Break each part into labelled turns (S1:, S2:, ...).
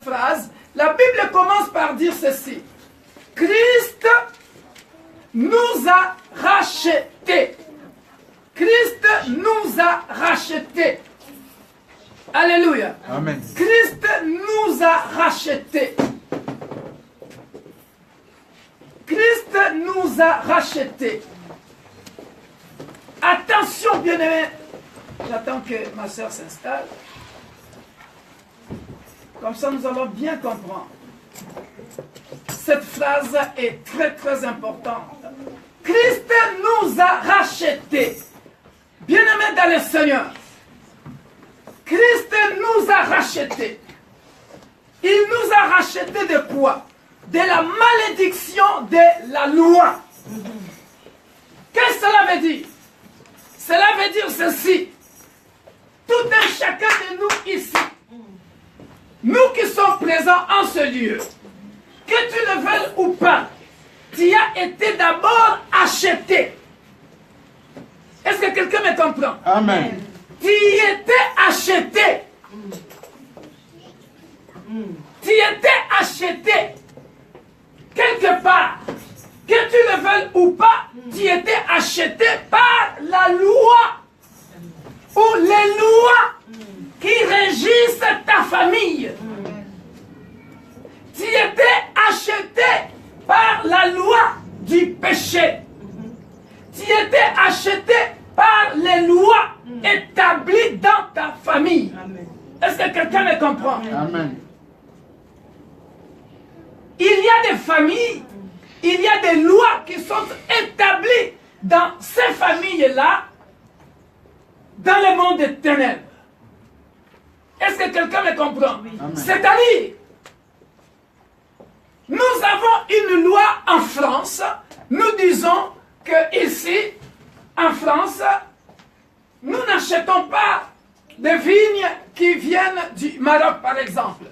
S1: phrase, la Bible commence par dire ceci. Christ nous a rachetés. Christ nous a rachetés. Alléluia.
S2: Amen.
S1: Christ nous a rachetés. Christ nous a rachetés. Attention, bien-aimés. J'attends que ma soeur s'installe. Comme ça, nous allons bien comprendre. Cette phrase est très, très importante. Christ nous a rachetés. Bien-aimés dans le Seigneur, Christ nous a rachetés. Il nous a rachetés de quoi? De la malédiction de la loi. Qu'est-ce que cela veut dire? Cela veut dire ceci. Tout un chacun de nous ici, nous qui sommes présents en ce lieu, que tu le veuilles ou pas, tu as été d'abord acheté. Est-ce que quelqu'un me comprend?
S2: Amen.
S1: Tu étais acheté. Tu étais acheté. Quelque part, que tu le veuilles ou pas, tu étais acheté par la loi ou les lois qui régissent ta famille. Tu étais acheté par la loi du péché. Tu étais acheté par les lois établies dans ta famille. Est-ce que quelqu'un me comprend?
S2: Amen.
S1: Il y a des familles, il y a des lois qui sont établies dans ces familles-là, dans le monde des ténèbres. Est-ce que quelqu'un me comprend? C'est-à-dire, nous avons une loi en France, nous disons que ici, en France, nous n'achetons pas de vignes qui viennent du Maroc, par exemple.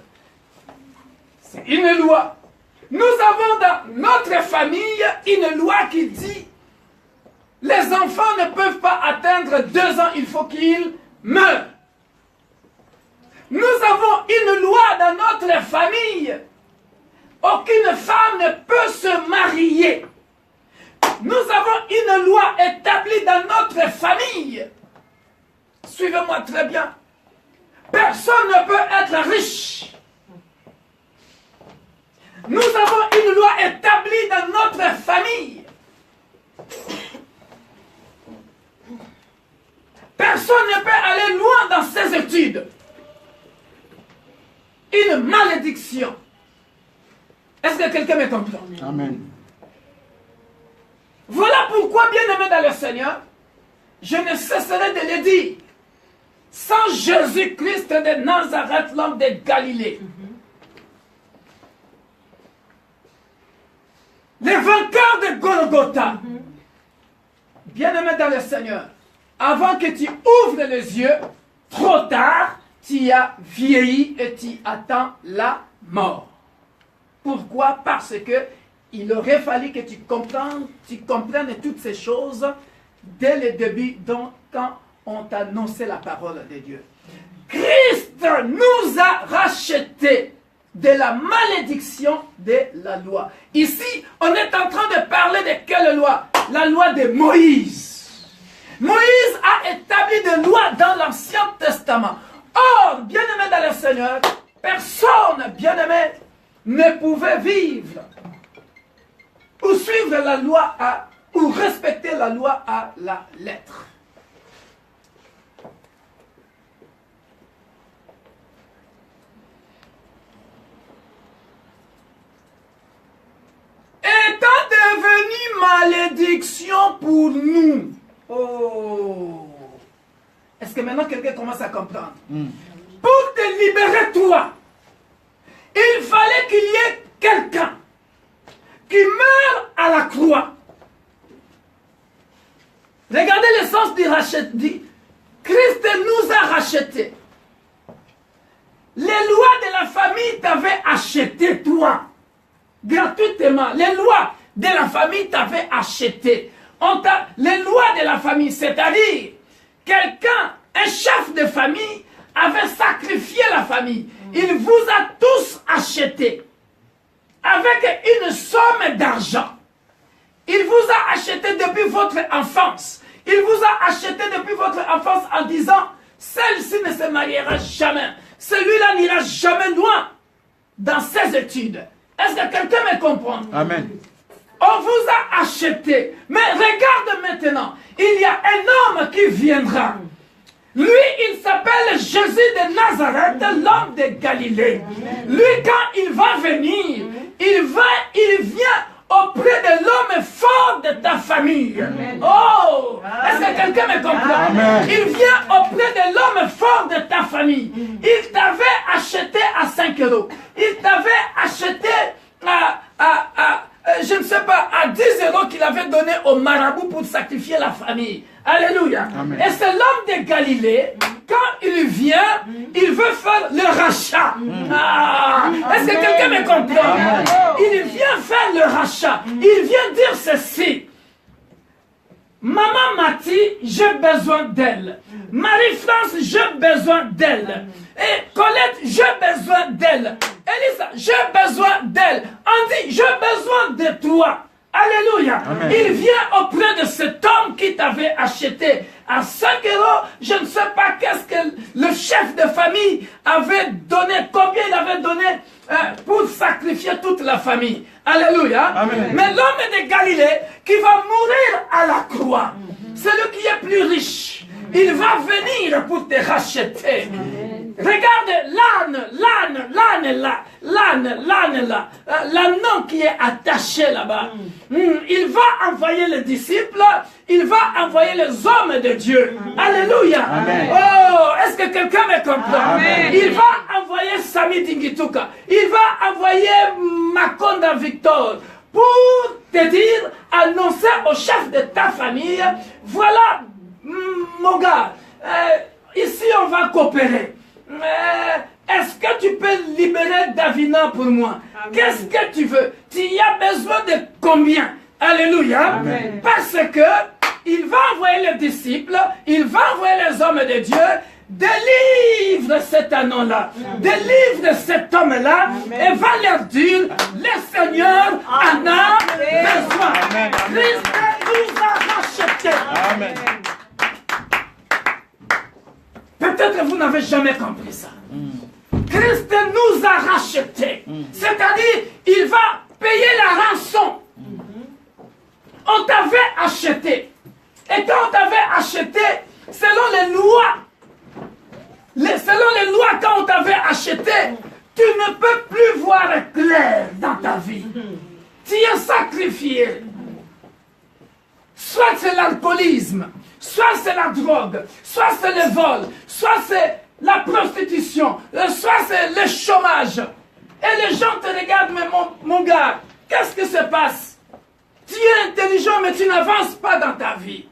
S1: C'est une loi. Nous avons dans notre famille une loi qui dit les enfants ne peuvent pas atteindre 2 ans, il faut qu'ils meurent. Nous avons une loi dans notre famille. Aucune femme ne peut se marier. Nous avons une loi établie dans notre famille. Suivez-moi très bien. Personne ne peut être riche. Nous avons une loi établie dans notre famille. Personne ne peut aller loin dans ses études. Une malédiction. Est-ce que quelqu'un me comprend?
S2: Amen.
S1: Voilà pourquoi, bien-aimé dans le Seigneur, je ne cesserai de le dire. Sans Jésus-Christ de Nazareth, l'homme de Galilée, le vainqueur de Golgotha, bien-aimé dans le Seigneur, avant que tu ouvres les yeux, trop tard, tu as vieilli et tu attends la mort. Pourquoi? Parce que il aurait fallu que tu comprennes toutes ces choses dès le début, donc quand on t'a annoncé la parole de Dieu. Christ nous a rachetés de la malédiction de la loi. Ici, on est en train de parler de quelle loi? La loi de Moïse. Moïse a établi des lois dans l'Ancien Testament. Or, bien-aimé dans le Seigneur, personne, bien-aimé, ne pouvait vivre ou suivre la loi ou respecter la loi à la lettre. Étant devenu malédiction pour nous. Oh! Est-ce que maintenant quelqu'un commence à comprendre? Pour te libérer toi, il fallait qu'il y ait quelqu'un qui meurt à la croix. Regardez le sens du rachet. Dit, Christ nous a rachetés. Les lois de la famille t'avaient acheté toi. Gratuitement. Les lois de la famille t'avaient acheté. Les lois de la famille, c'est-à-dire quelqu'un, un chef de famille, avait sacrifié la famille. Il vous a tous acheté avec une somme d'argent. Il vous a acheté depuis votre enfance. Il vous a acheté depuis votre enfance en disant, celle-ci ne se mariera jamais. Celui-là n'ira jamais loin dans ses études. Est-ce que quelqu'un me comprend?
S2: Amen.
S1: On vous a acheté. Mais regarde maintenant, il y a un homme qui viendra. Lui, il s'appelle Jésus de Nazareth, l'homme de Galilée. Lui, quand il va venir, il vient auprès de l'homme fort de ta famille. Oh! Est-ce que quelqu'un me comprend?
S2: Amen.
S1: Il vient auprès de l'homme fort de ta famille. Il t'avait acheté à 5 euros. Il t'avait acheté je ne sais pas, à 10 euros qu'il avait donné au marabout pour sacrifier la famille. Alléluia.
S2: Amen.
S1: Et c'est l'homme de Galilée, quand il vient, il veut faire le rachat. Ah, est-ce que quelqu'un me comprend?
S2: Amen.
S1: Il vient faire le rachat. Il vient dire ceci. Maman Mati, j'ai besoin d'elle. Marie-France, j'ai besoin d'elle. Et Colette, j'ai besoin d'elle. Elisa, j'ai besoin d'elle. Andy, j'ai besoin de toi. Alléluia.
S2: Amen.
S1: Il vient auprès de cet homme qui t'avait acheté à 5 euros. Je ne sais pas qu'est-ce que le chef de famille avait donné, combien il avait donné pour sacrifier toute la famille. Alléluia.
S2: Amen.
S1: Mais l'homme de Galilée qui va mourir à la croix, celui qui est plus riche, il va venir pour te racheter. Regarde l'âne là, l'ânon qui est attaché là-bas. Il va envoyer les disciples, il va envoyer les hommes de Dieu. Alléluia.
S2: Amen.
S1: Oh, est-ce que quelqu'un me comprend?
S2: Amen.
S1: Il va envoyer Sami Dingituka, il va envoyer Makonda Victor pour te dire, annoncer au chef de ta famille, voilà mon gars, ici on va coopérer. Est-ce que tu peux libérer Davina pour moi? Qu'est-ce que tu veux? Tu y as besoin de combien? Alléluia.
S2: Amen.
S1: Parce que il va envoyer les disciples, il va envoyer les hommes de Dieu. Délivre cet anneau-là, délivre cet homme-là, et va leur dire, le Seigneur en a besoin.
S2: Amen.
S1: Christ nous a rachetés.
S2: Amen.
S1: Peut-être vous n'avez jamais compris ça. Christ nous a rachetés. C'est-à-dire, il va payer la rançon. On t'avait acheté. Et quand on t'avait acheté, selon les lois, quand on t'avait acheté, tu ne peux plus voir clair dans ta vie. Tu es sacrifié. Soit c'est l'alcoolisme, soit c'est la drogue, soit c'est le vol, soit c'est la prostitution, soit c'est le chômage. Et les gens te regardent, mais mon gars, qu'est-ce qui se passe? Tu es intelligent, mais tu n'avances pas dans ta vie.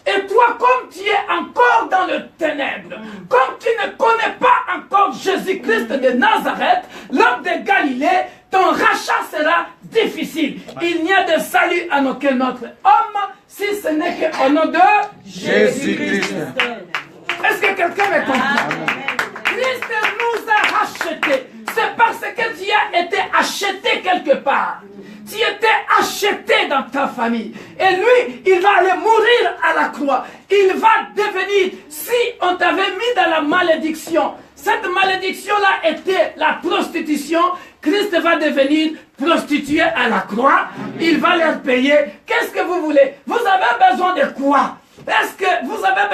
S1: Et toi, comme tu es encore dans le ténèbre, comme tu ne connais pas encore Jésus-Christ de Nazareth, l'homme de Galilée, ton rachat sera difficile. Il n'y a de salut en aucun autre homme, si ce n'est qu'au nom de
S2: Jésus-Christ.
S1: Est-ce que quelqu'un me comprend? Christ nous a rachetés. C'est parce que tu as été acheté quelque part. Tu étais acheté dans ta famille. Et lui, il va aller mourir à la croix. Il va devenir, si on t'avait mis dans la malédiction, cette malédiction-là était la prostitution, Christ va devenir prostitué à la croix. Il va leur payer. Qu'est-ce que vous voulez? Vous avez besoin de quoi? Est-ce que vous avez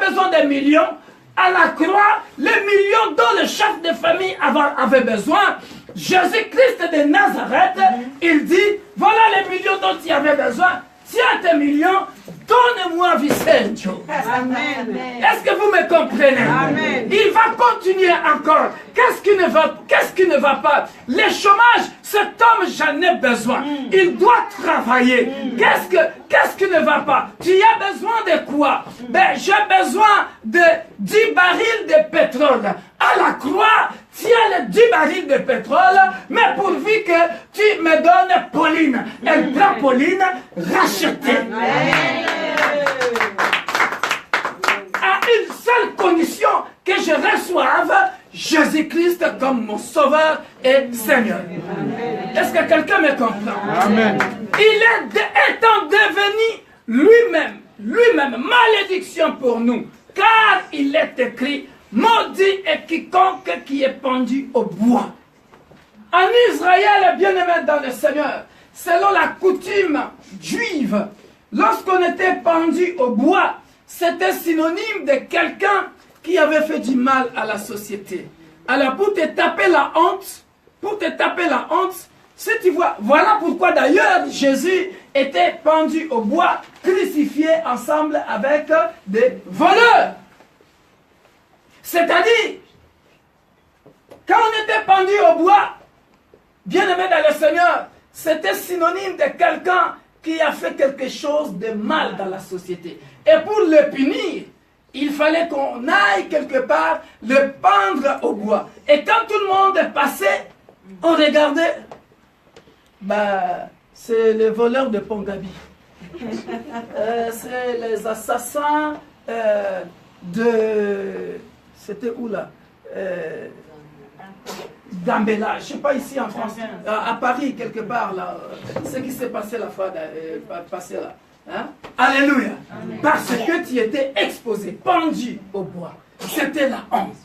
S1: besoin de millions? À la croix, les millions dont le chef de famille avait besoin, Jésus-Christ de Nazareth, il dit, voilà les millions dont tu avais besoin. Tiens tes millions, donne-moi Vicencio.
S3: Amen.
S1: Est-ce que vous me comprenez?
S3: Amen.
S1: Il va continuer encore. Qu'est-ce qui ne va pas? Le chômage, cet homme, j'en ai besoin. Il doit travailler. Qu'est-ce qui ne va pas? Tu as besoin de quoi? Ben, j'ai besoin de 10 barils de pétrole. À la croix, tu as les 10 barils de pétrole, mais pourvu que tu me donnes Pauline. Elle prend Pauline, rachetée. À une seule condition, que je reçoive Jésus-Christ comme mon sauveur et Seigneur. Est-ce que quelqu'un me comprend?
S2: Amen.
S1: Il est étant devenu lui-même, malédiction pour nous, car il est écrit, maudit est quiconque qui est pendu au bois. En Israël, bien-aimé dans le Seigneur, selon la coutume juive, lorsqu'on était pendu au bois, c'était synonyme de quelqu'un qui avait fait du mal à la société. Alors pour te taper la honte, si tu vois, voilà pourquoi d'ailleurs Jésus était pendu au bois, crucifié ensemble avec des voleurs. C'est-à-dire, quand on était pendu au bois, bien-aimé dans le Seigneur, c'était synonyme de quelqu'un qui a fait quelque chose de mal dans la société. Et pour le punir, il fallait qu'on aille quelque part le pendre au bois. Et quand tout le monde passait, on regardait, c'est les voleurs de Pongabi. C'est les assassins c'était où là? Gambela, je ne sais pas ici en France, à Paris quelque part là, ce qui s'est passé la fois passée là. Hein? Alléluia. Amen. Parce que tu étais exposé, pendu au bois. C'était la honte.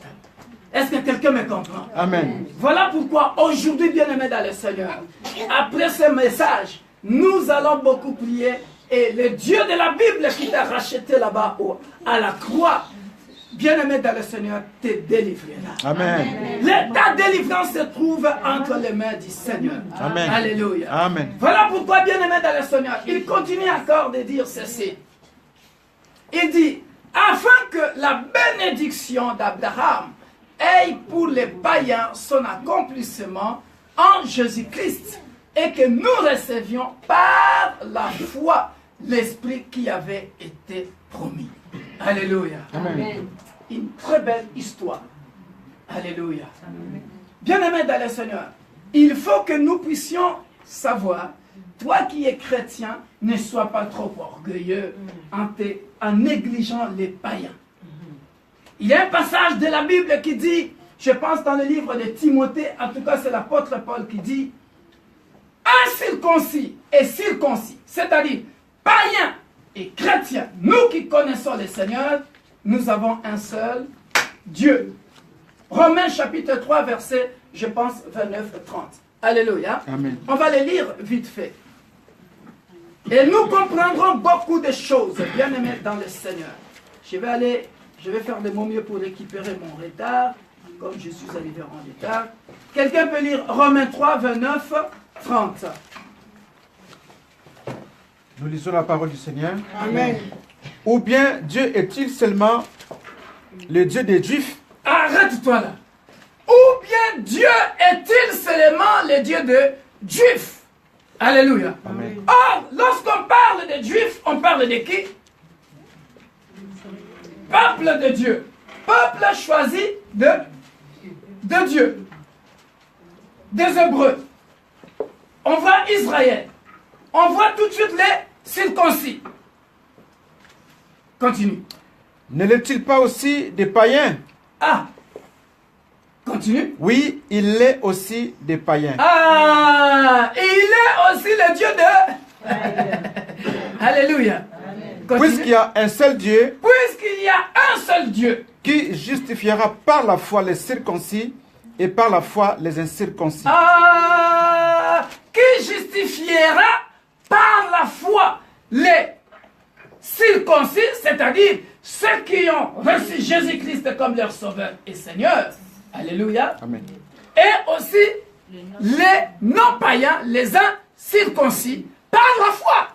S1: Est-ce que quelqu'un me comprend?
S2: Amen.
S1: Voilà pourquoi aujourd'hui, bien-aimé dans le Seigneur, après ce message, nous allons beaucoup prier et le Dieu de la Bible qui t'a racheté là-bas à la croix, bien-aimé dans le Seigneur, te délivrera.
S2: Amen.
S1: Ta délivrance se trouve entre les mains du Seigneur.
S2: Amen.
S1: Alléluia.
S2: Amen.
S1: Voilà pourquoi, bien-aimé dans le Seigneur, il continue encore de dire ceci. Il dit, afin que la bénédiction d'Abraham ait pour les païens son accomplissement en Jésus-Christ et que nous recevions par la foi l'Esprit qui avait été promis. Alléluia.
S2: Amen.
S1: Une très belle histoire. Alléluia. Bien-aimé dans le Seigneur, il faut que nous puissions savoir, toi qui es chrétien, ne sois pas trop orgueilleux en négligeant les païens. Il y a un passage de la Bible qui dit, je pense dans le livre de Timothée, en tout cas c'est l'apôtre Paul qui dit, incirconcis et circoncis, c'est-à-dire païens et chrétiens, nous qui connaissons le Seigneur, nous avons un seul Dieu. Romains chapitre 3, verset, je pense, 29-30. Alléluia.
S2: Amen.
S1: On va les lire vite fait. Et nous comprendrons beaucoup de choses, bien aimés dans le Seigneur. Je vais faire de mon mieux pour récupérer mon retard, comme je suis arrivé en retard. Quelqu'un peut lire Romains 3, 29, 30.
S2: Nous lisons la parole du Seigneur.
S1: Amen.
S2: Ou bien Dieu est-il seulement le Dieu des Juifs?
S1: Arrête-toi là. Ou bien Dieu est-il seulement le Dieu des Juifs? Alléluia.
S2: Amen.
S1: Or, lorsqu'on parle des Juifs, on parle de qui? Peuple de Dieu. Peuple choisi de Dieu. Des Hébreux. On voit Israël. On voit tout de suite les circoncis. Continue.
S2: Ne l'est-il pas aussi des païens?
S1: Ah. Continue.
S2: Oui, il est aussi des païens.
S1: Ah. Il est aussi le Dieu de... Alléluia.
S2: Puisqu'il y a un seul Dieu.
S1: Puisqu'il y a un seul Dieu.
S2: Qui justifiera par la foi les circoncis et par la foi les incirconcis.
S1: Ah. Qui justifiera par la foi les circoncis, c'est-à-dire ceux qui ont reçu Jésus-Christ comme leur sauveur et Seigneur. Alléluia.
S2: Amen.
S1: Et aussi les non-païens, les incirconcis, par la foi.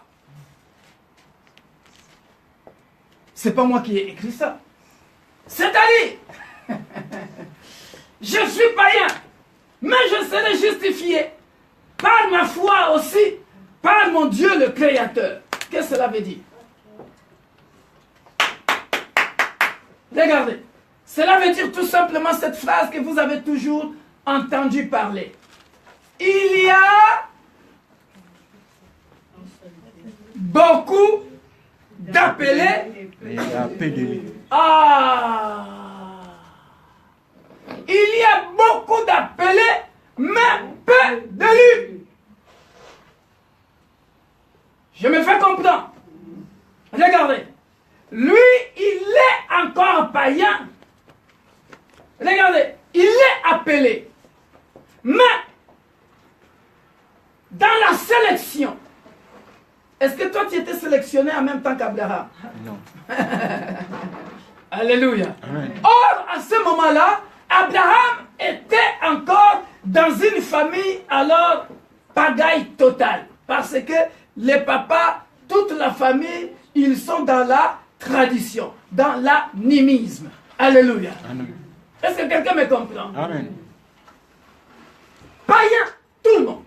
S1: C'est pas moi qui ai écrit ça. C'est-à-dire, je suis païen, mais je serai justifié par ma foi aussi, par mon Dieu le Créateur. Qu'est-ce que cela veut dire? Regardez. Cela veut dire tout simplement cette phrase que vous avez toujours entendu parler. Il y a beaucoup d'appelés.
S2: Et à peu de lui.
S1: Ah! Il y a beaucoup d'appelés, mais peu d'élus. Je me fais comprendre. Regardez. Lui, il est encore païen. Regardez, il est appelé. Mais, dans la sélection, est-ce que toi tu étais sélectionné en même temps qu'Abraham?
S2: Non.
S1: Alléluia.
S2: Amen.
S1: Or, à ce moment-là, Abraham était encore dans une famille alors pagaille totale. Parce que les papas, toute la famille, ils sont dans la tradition, dans l'animisme. Alléluia.
S2: Amen.
S1: Est-ce que quelqu'un me comprend?
S2: Amen.
S1: Païen, tout le monde.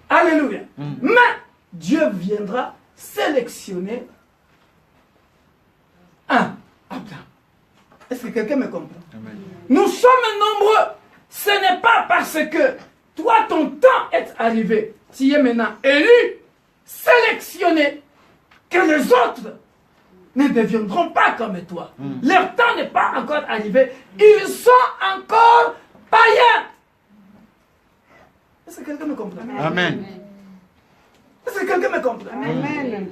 S1: Alléluia. Mais Dieu viendra sélectionner un Abraham. Est-ce que quelqu'un me comprend?
S2: Amen.
S1: Nous sommes nombreux. Ce n'est pas parce que toi, ton temps est arrivé, tu es maintenant élu, sélectionné, que les autres ne deviendront pas comme toi. Leur temps n'est pas encore arrivé. Ils sont encore païens. Est-ce que quelqu'un me comprend?
S2: Amen.
S1: Est-ce que quelqu'un me comprend?
S3: Amen.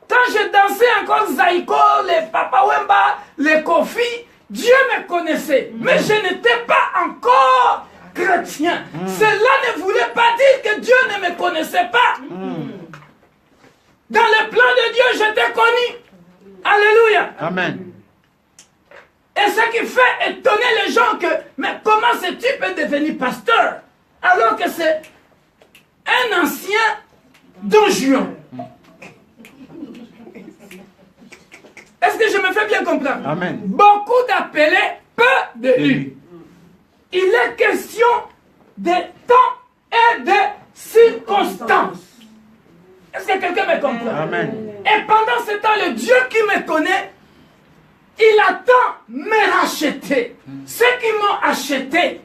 S1: Quand je dansais encore Zaïko, les Papa Wemba, les Kofi, Dieu me connaissait. Mais je n'étais pas encore chrétien. Cela ne voulait pas dire que Dieu ne me connaissait pas. Dans le plan de Dieu, j'étais connu. Alléluia.
S2: Amen.
S1: Et ce qui fait étonner les gens que, mais comment ce type peut devenir pasteur alors que c'est un ancien Don Juan? Est-ce que je me fais bien comprendre?
S2: Amen.
S1: Beaucoup d'appelés, peu d'élus. Il est question de temps et de circonstances. Est-ce que quelqu'un me comprend?
S2: Amen.
S1: Et pendant ce temps, le Dieu qui me connaît, il attend me racheter. Ceux qui m'ont acheté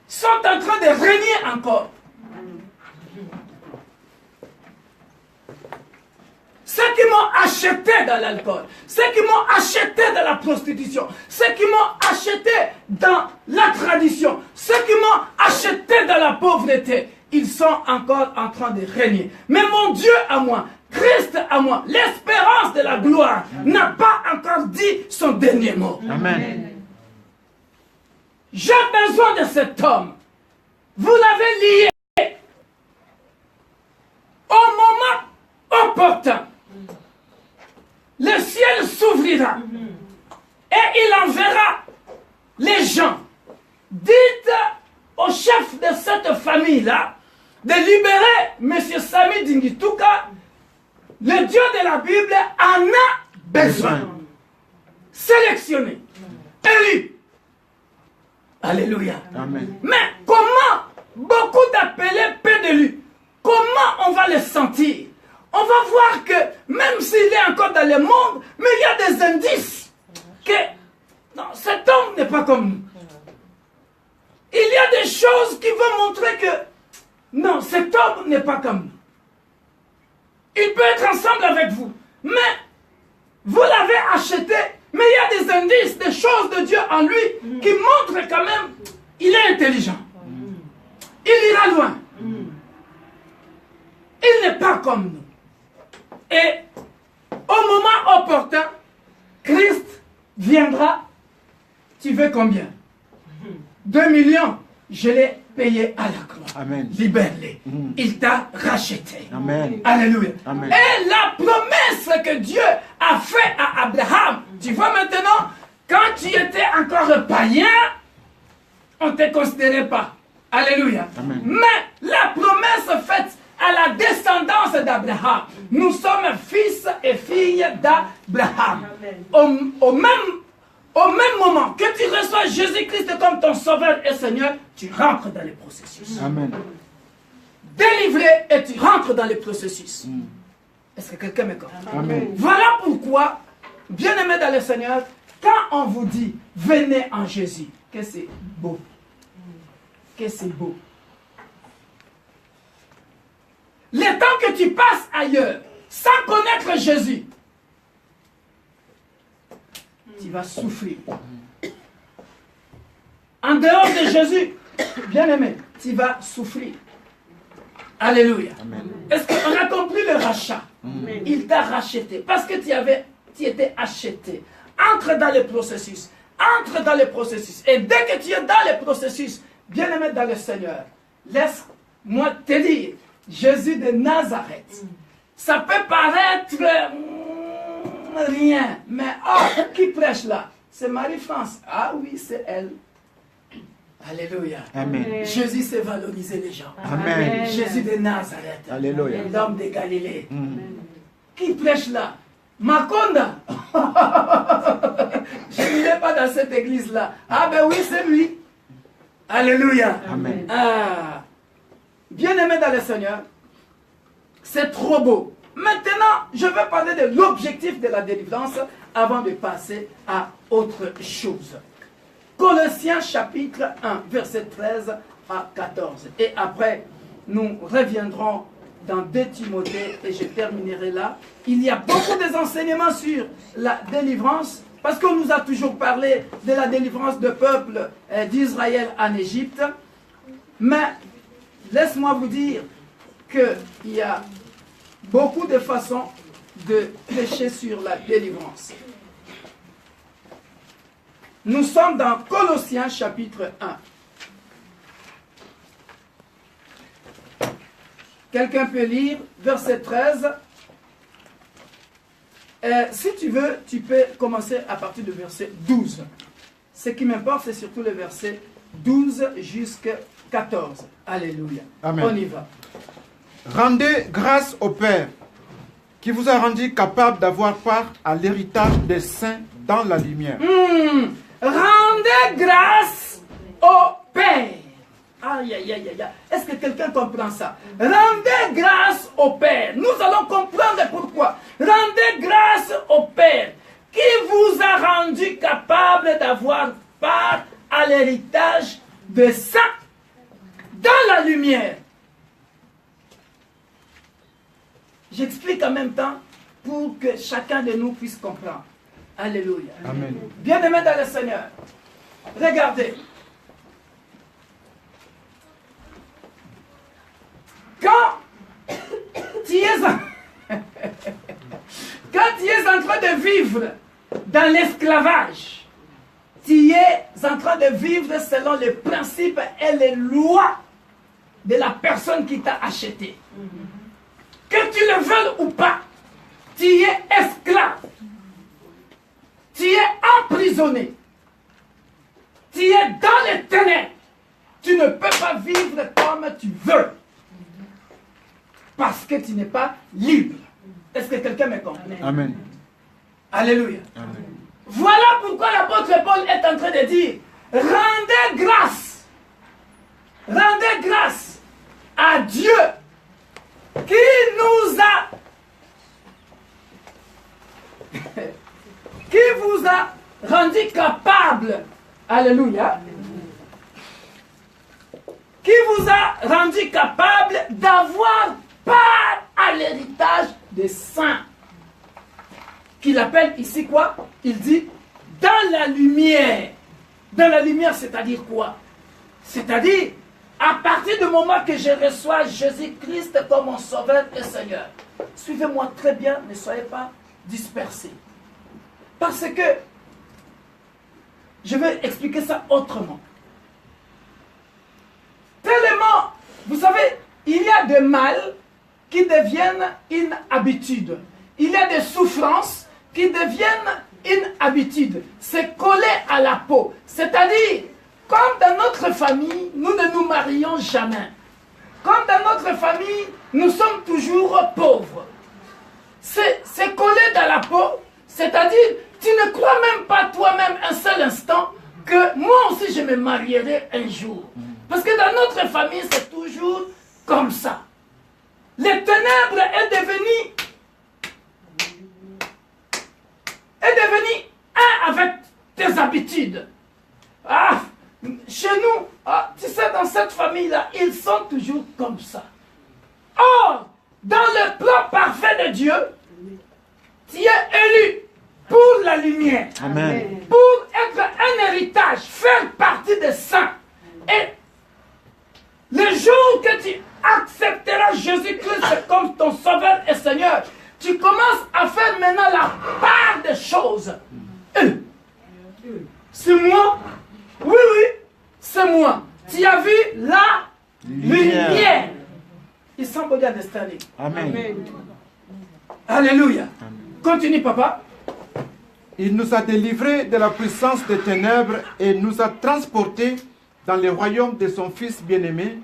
S1: sont en train de régner encore. Ceux qui m'ont acheté dans l'alcool, ceux qui m'ont acheté dans la prostitution, ceux qui m'ont acheté dans la tradition, ceux qui m'ont acheté dans la pauvreté, ils sont encore en train de régner. Mais mon Dieu à moi, Christ à moi, l'espérance de la gloire, n'a pas encore dit son dernier mot.
S2: Amen.
S1: J'ai besoin de cet homme. Vous l'avez lié. Au moment opportun, le ciel s'ouvrira et il enverra les gens. Dites au chef de cette famille-là de libérer M. Sami Dingituka. Le Dieu de la Bible en a besoin. Sélectionné, élu. Alléluia.
S2: Amen.
S1: Mais comment beaucoup d'appelés, peu d'élus, comment on va les sentir? On va voir que même s'il est encore dans le monde, mais il y a des indices que non, cet homme n'est pas comme nous. Il y a des choses qui vont montrer que non, cet homme n'est pas comme nous. Il peut être ensemble avec vous, mais vous l'avez acheté, mais il y a des indices, des choses de Dieu en lui qui montrent quand même il est intelligent. Il ira loin. Il n'est pas comme nous. Et au moment opportun, Christ viendra. Tu veux combien? 2 millions. Je l'ai payé à la croix.
S2: Amen.
S1: Libère-les. Il t'a racheté.
S2: Amen.
S1: Alléluia.
S2: Amen.
S1: Et la promesse que Dieu a faite à Abraham, tu vois maintenant, quand tu étais encore païen, on ne te considérait pas. Alléluia.
S2: Amen.
S1: Mais la promesse faite à la descendance d'Abraham, nous sommes fils et filles d'Abraham. Au même moment que tu reçois Jésus-Christ comme ton sauveur et Seigneur, tu rentres dans le processus.
S2: Amen.
S1: Délivré et tu rentres dans le processus. Est-ce que quelqu'un me comprend?
S2: Amen.
S1: Voilà pourquoi, bien-aimés dans le Seigneur, quand on vous dit venez en Jésus, que c'est beau. Que c'est beau. Le temps que tu passes ailleurs, sans connaître Jésus, tu vas souffrir. en dehors de Jésus, bien-aimé, tu vas souffrir. Alléluia. Est-ce qu'on a compris le rachat? Il t'a racheté parce que tu étais acheté. Entre dans le processus. Entre dans le processus. Et dès que tu es dans le processus, bien-aimé dans le Seigneur, laisse-moi te dire, Jésus de Nazareth, ça peut paraître rien, mais qui prêche là? C'est Marie-France. Ah oui, c'est elle. Alléluia.
S2: Amen.
S1: Jésus sait valoriser les gens.
S2: Amen.
S1: Jésus de Nazareth.
S2: Alléluia.
S1: L'homme de Galilée. Qui prêche là? Makonda. Je n'irai pas dans cette église-là. Ah ben oui, c'est lui. Alléluia.
S2: Amen.
S1: Ah. Bien-aimé dans le Seigneur, c'est trop beau. Maintenant, je vais parler de l'objectif de la délivrance avant de passer à autre chose. Colossiens chapitre 1, verset 13 à 14. Et après, nous reviendrons dans 2 Timothée et je terminerai là. Il y a beaucoup d'enseignements sur la délivrance parce qu'on nous a toujours parlé de la délivrance du peuple d'Israël en Égypte. Mais laisse-moi vous dire qu'il y a beaucoup de façons de prêcher sur la délivrance. Nous sommes dans Colossiens chapitre 1. Quelqu'un peut lire verset 13. Si tu veux, tu peux commencer à partir du verset 12. Ce qui m'importe, c'est surtout le verset 12 jusqu'à 14. Alléluia.
S2: Amen.
S1: On y va.
S2: Rendez grâce au Père qui vous a rendu capable d'avoir part à l'héritage des saints dans la lumière.
S1: Rendez grâce au Père. Aïe, aïe, aïe, aïe. Est-ce que quelqu'un comprend ça? Rendez grâce au Père. Nous allons comprendre pourquoi. Rendez grâce au Père qui vous a rendu capable d'avoir part à l'héritage des saints dans la lumière. J'explique en même temps pour que chacun de nous puisse comprendre. Alléluia.
S2: Amen.
S1: Bien-aimés dans le Seigneur, regardez. Quand tu es en train de vivre dans l'esclavage, tu es en train de vivre selon les principes et les lois de la personne qui t'a acheté. Que tu le veuilles ou pas, tu es esclave. Tu es emprisonné. Tu es dans les ténèbres. Tu ne peux pas vivre comme tu veux. Parce que tu n'es pas libre. Est-ce que quelqu'un me comprend?
S2: Amen.
S1: Alléluia.
S2: Amen.
S1: Voilà pourquoi l'apôtre Paul est en train de dire, rendez grâce. Rendez grâce à Dieu qui nous a qui vous a rendu capable, alléluia, qui vous a rendu capable d'avoir part à l'héritage des saints. Qu'il appelle ici quoi? Il dit dans la lumière. Dans la lumière, c'est-à-dire quoi? C'est-à-dire, à partir du moment que je reçois Jésus-Christ comme mon sauveur et Seigneur, suivez-moi très bien, ne soyez pas dispersés. Parce que, je vais expliquer ça autrement. Tellement, vous savez, il y a des mal qui deviennent une habitude. Il y a des souffrances qui deviennent une habitude. C'est collé à la peau. C'est-à-dire, comme dans notre famille, nous ne nous marions jamais. Comme dans notre famille, nous sommes toujours pauvres. C'est collé dans la peau. C'est-à-dire, tu ne crois même pas toi-même un seul instant que moi aussi je me marierai un jour. Parce que dans notre famille, c'est toujours comme ça. Les ténèbres est devenu un avec tes habitudes. Ah, chez nous, tu sais, dans cette famille-là, ils sont toujours comme ça. Or, dans le plan parfait de Dieu, tu es élu pour la lumière.
S2: Amen.
S1: Pour être un héritage, faire partie des saints. tu accepteras Jésus-Christ comme ton sauveur et Seigneur, tu commences à faire maintenant la part des choses. C'est moi? Oui, oui, c'est moi. Tu as vu la lumière. Il semble bien installé.
S2: Amen.
S1: Alléluia. Continue, papa.
S2: Il nous a délivrés de la puissance des ténèbres et nous a transportés dans le royaume de son Fils bien-aimé,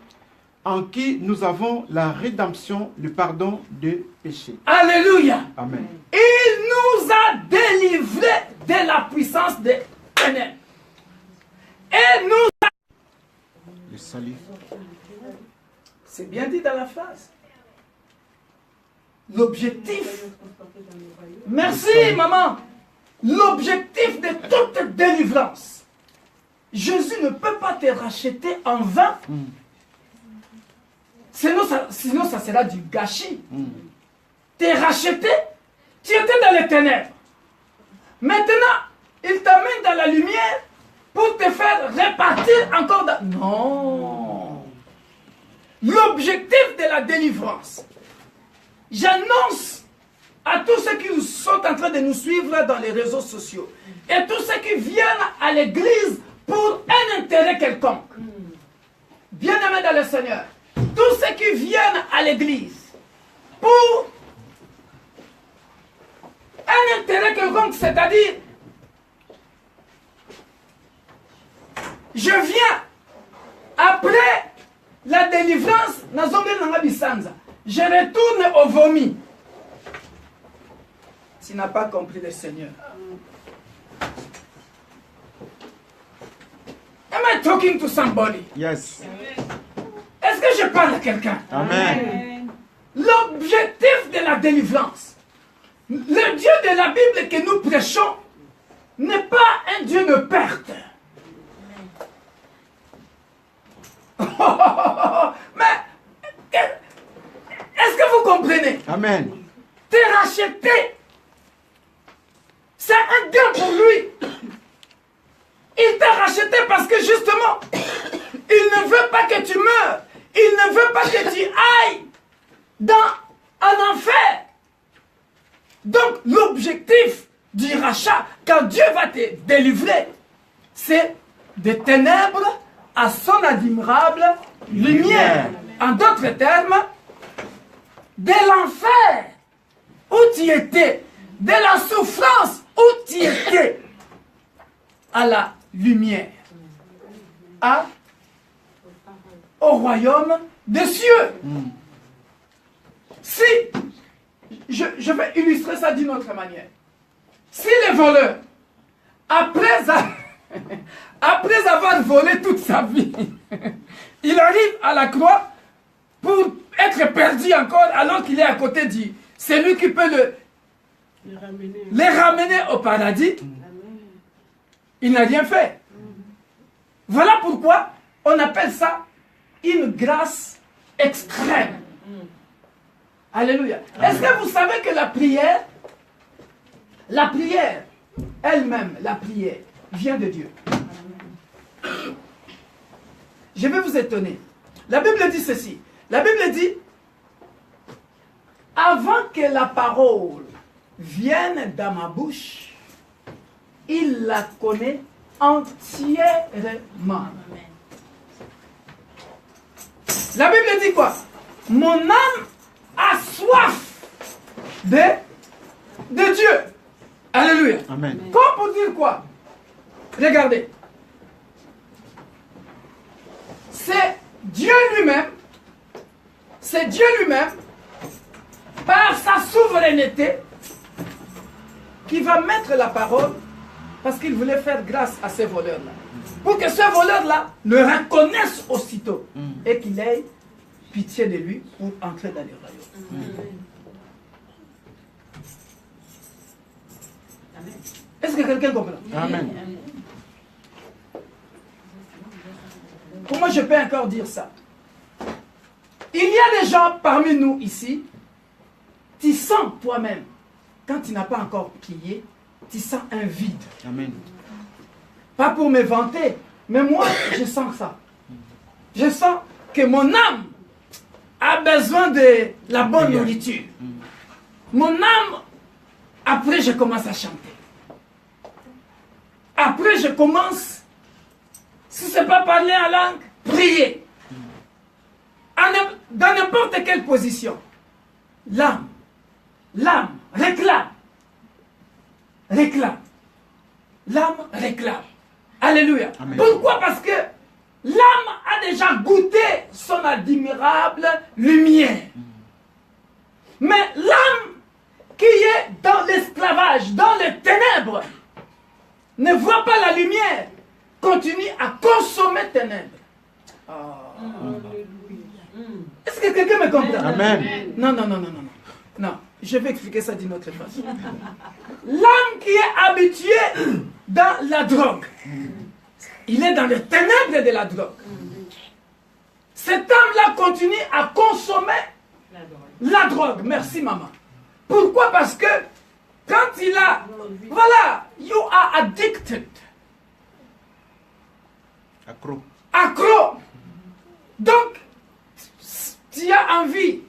S2: en qui nous avons la rédemption, le pardon des péchés.
S1: Alléluia.
S2: Amen.
S1: Il nous a délivrés de la puissance des ténèbres. Et nous a...
S2: Le salut.
S1: C'est bien dit dans la phrase. L'objectif. Merci, maman. L'objectif de toute délivrance. Jésus ne peut pas te racheter en vain. Sinon, ça sera du gâchis. T'es racheté, tu étais dans les ténèbres. Maintenant, il t'amène dans la lumière pour te faire repartir encore dans... Non. L'objectif de la délivrance. J'annonce à tous ceux qui sont en train de nous suivre dans les réseaux sociaux et tous ceux qui viennent à l'église pour un intérêt quelconque. Bien-aimés dans le Seigneur, tous ceux qui viennent à l'église pour un intérêt quelconque, c'est-à-dire, je viens après la délivrance, je retourne au vomi. Tu n'as pas compris le Seigneur. Am I talking to somebody?
S2: Yes.
S1: Est-ce que je parle à quelqu'un?
S2: Amen.
S1: L'objectif de la délivrance, le Dieu de la Bible que nous prêchons, n'est pas un Dieu de perte. Mais, est-ce que vous comprenez?
S2: Amen.
S1: T'es racheté. C'est un gain pour lui. Il t'a racheté parce que justement, il ne veut pas que tu meurs. Il ne veut pas que tu ailles dans un enfer. Donc, l'objectif du rachat, quand Dieu va te délivrer, c'est des ténèbres à son admirable lumière. En d'autres termes, de l'enfer où tu étais, de la souffrance où tu étais, à la lumière, au royaume des cieux. Si, je vais illustrer ça d'une autre manière. Si les voleurs, après avoir volé toute sa vie, il arrive à la croix pour être perdu encore alors qu'il est à côté de celui qui peut les ramener au paradis. Il n'a rien fait. Voilà pourquoi on appelle ça une grâce extrême. Alléluia. Est-ce que vous savez que la prière elle-même, la prière, vient de Dieu? Je vais vous étonner. La Bible dit ceci. La Bible dit, avant que la parole vienne dans ma bouche, il la connaît entièrement. La Bible dit quoi? Mon âme a soif de Dieu. Alléluia.
S2: Amen.
S1: Comme pour dire quoi? Regardez. C'est Dieu lui-même, par sa souveraineté, qui va mettre la parole, parce qu'il voulait faire grâce à ces voleurs-là. Pour que ce voleur-là le reconnaisse aussitôt et qu'il ait pitié de lui pour entrer dans le royaume. Est-ce que quelqu'un comprend?
S2: Amen.
S1: Comment je peux encore dire ça? Il y a des gens parmi nous ici, tu sens toi-même, quand tu n'as pas encore prié, tu sens un vide.
S2: Amen.
S1: Pas pour me vanter, mais moi, je sens ça. Je sens que mon âme a besoin de la bonne nourriture. Mon âme, après je commence à chanter. Après je commence, si ce n'est pas parler en langue, prier. Dans n'importe quelle position. L'âme réclame. L'âme réclame. Alléluia. Amen. Pourquoi? Parce que l'âme a déjà goûté son admirable lumière. Mais l'âme qui est dans l'esclavage, dans les ténèbres, ne voit pas la lumière, continue à consommer ténèbres. Oh. Est-ce que quelqu'un me comprend?
S2: Amen.
S1: Non, je vais expliquer ça d'une autre façon. L'âme qui est habitué dans la drogue, il est dans les ténèbres de la drogue. Cette âme-là continue à consommer la drogue. Merci maman. Pourquoi? Parce que quand il a... Voilà, you are addicted. Accro. Donc, tu as envie.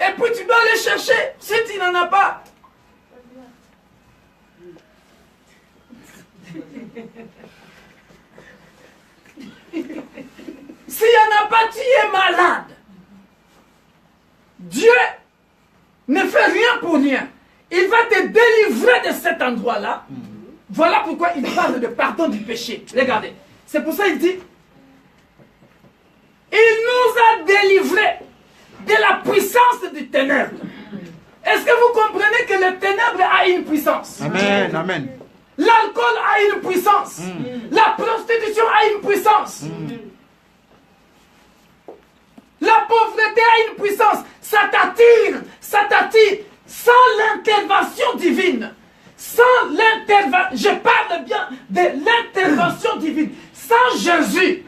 S1: Et puis tu dois aller chercher. Si tu n'en as pas. S'il n'y en a pas, tu es malade. Dieu ne fait rien pour rien. Il va te délivrer de cet endroit-là. Voilà pourquoi il parle de pardon du péché. Regardez. C'est pour ça qu'il dit, il nous a délivrés de la puissance du ténèbre. Est-ce que vous comprenez que le ténèbre a une puissance?
S2: Amen, amen.
S1: L'alcool a une puissance. La prostitution a une puissance. La pauvreté a une puissance. Ça t'attire. Sans l'intervention divine. Sans l'intervention. Je parle bien de l'intervention divine. Sans Jésus.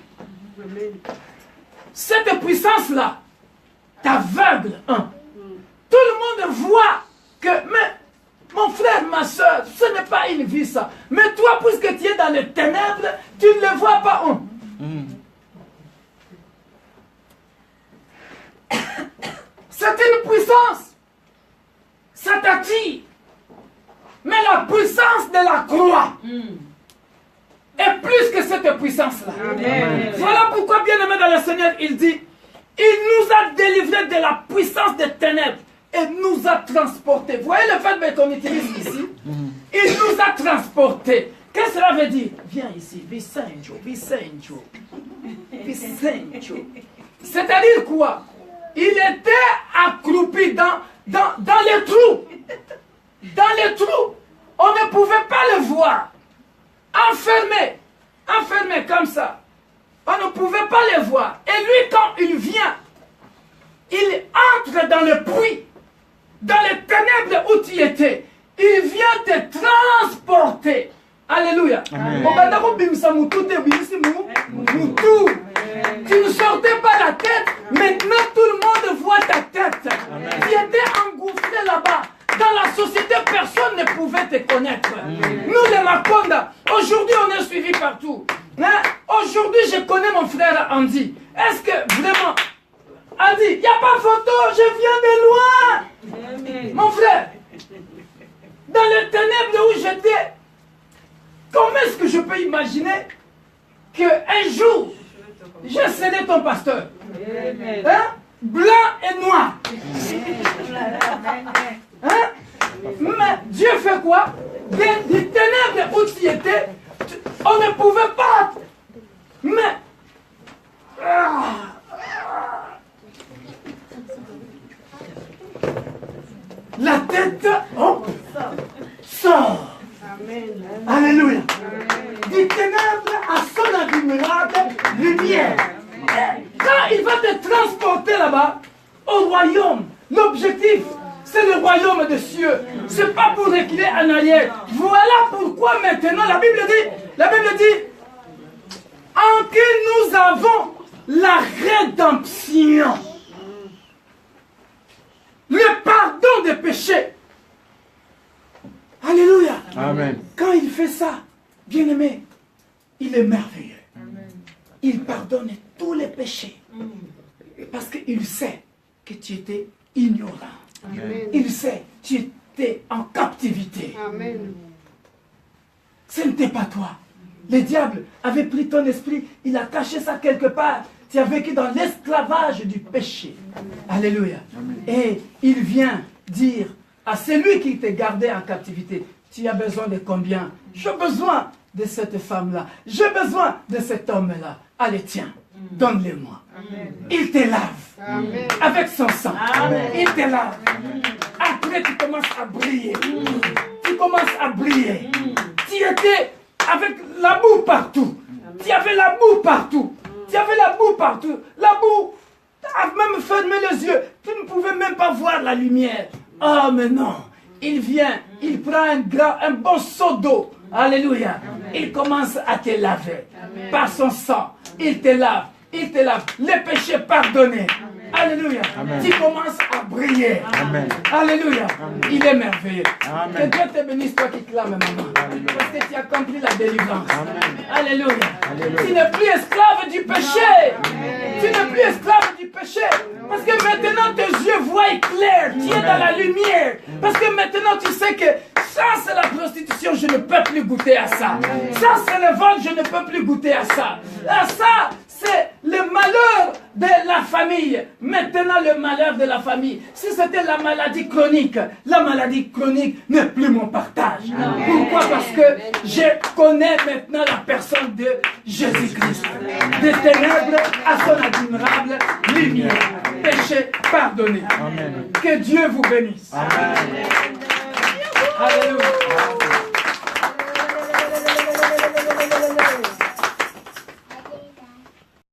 S1: Cette puissance-là t'aveugle. Tout le monde voit que, mais mon frère, ma soeur, ce n'est pas une vie ça. Mais toi, puisque tu es dans les ténèbres, tu ne le vois pas. C'est une puissance. Ça t'attire. Mais la puissance de la croix est plus que cette puissance-là. Voilà pourquoi, bien-aimé dans le Seigneur, il dit, il nous a délivrés de la puissance des ténèbres et nous a transportés. Vous voyez le fait qu'on utilise ici? Il nous a transportés. Qu'est-ce que cela veut dire? Viens ici, Vicencio. C'est-à-dire quoi? Il était accroupi dans les trous. Dans les trous. On ne pouvait pas le voir. Enfermé comme ça. On ne pouvait pas le voir. Et lui, quand il vient, il entre dans le puits, dans les ténèbres où tu étais. Il vient te transporter. Alléluia. Tu ne sortais pas la tête. Maintenant, tout le monde voit ta tête. Tu étais engouffré là-bas. Dans la société, personne ne pouvait te connaître. Nous, les Makonda, aujourd'hui, on est suivis partout. Aujourd'hui, je connais mon frère Andy. Est-ce que vraiment... Andy, il n'y a pas photo, je viens de loin. Mon frère, dans les ténèbres où j'étais, comment est-ce que je peux imaginer qu'un jour, je serai ton pasteur? Blanc et noir. Mais Dieu fait quoi? Des ténèbres où tu étais, on ne pouvait pas. Mais la tête sort. Alléluia. Des ténèbres à son admirable lumière. Quand il va te transporter là-bas, au royaume, l'objectif, c'est le royaume des cieux. Ce n'est pas pour reculer en arrière. Voilà pourquoi maintenant la Bible dit, en qui nous avons la rédemption. Le pardon des péchés. Alléluia.
S2: Amen.
S1: Quand il fait ça, bien-aimé, il est merveilleux. Il pardonne tous les péchés. Parce qu'il sait que tu étais ignorant.
S3: Amen.
S1: Il sait que tu étais en captivité.
S3: Amen.
S1: Ce n'était pas toi. Le diable avait pris ton esprit, il a caché ça quelque part. Tu as vécu dans l'esclavage du péché. Alléluia. Et il vient dire à celui qui t'a gardé en captivité, tu as besoin de combien? J'ai besoin de cette femme-là. J'ai besoin de cet homme-là. Allez, tiens, donne-le-moi. Il te lave.
S3: Amen.
S1: Avec son sang.
S3: Amen.
S1: Il te lave. Après, tu commences à briller. Tu commences à briller. Tu étais avec la boue partout. Tu avais la boue partout. Tu avais la boue partout. La boue, tu as même fermé les yeux. Tu ne pouvais même pas voir la lumière. Oh, mais non. Il vient, il prend un bon seau d'eau. Alléluia. Il commence à te laver. Par son sang. Il te lave. Il te lave. Les péchés pardonnés. Alléluia. Tu commences à briller.
S2: Amen.
S1: Alléluia. Il est merveilleux.
S2: Amen.
S1: Que Dieu te bénisse, toi qui clames, maman. Parce que tu as accompli la délivrance. Alléluia. Tu n'es plus esclave du péché. Tu n'es plus esclave du péché. Parce que maintenant tes yeux voient clair. Tu es dans la lumière. Parce que maintenant tu sais que ça c'est la prostitution, je ne peux plus goûter à ça. Ça c'est le vol, je ne peux plus goûter à ça. Ça c'est le malheur de la famille. Maintenant le malheur de la famille. Si c'était la maladie chronique n'est plus mon partage. Pourquoi? Parce que je connais maintenant la personne de Jésus-Christ. Des ténèbres à son admirable lumière. Péché pardonné. Que Dieu vous bénisse. Alléluia.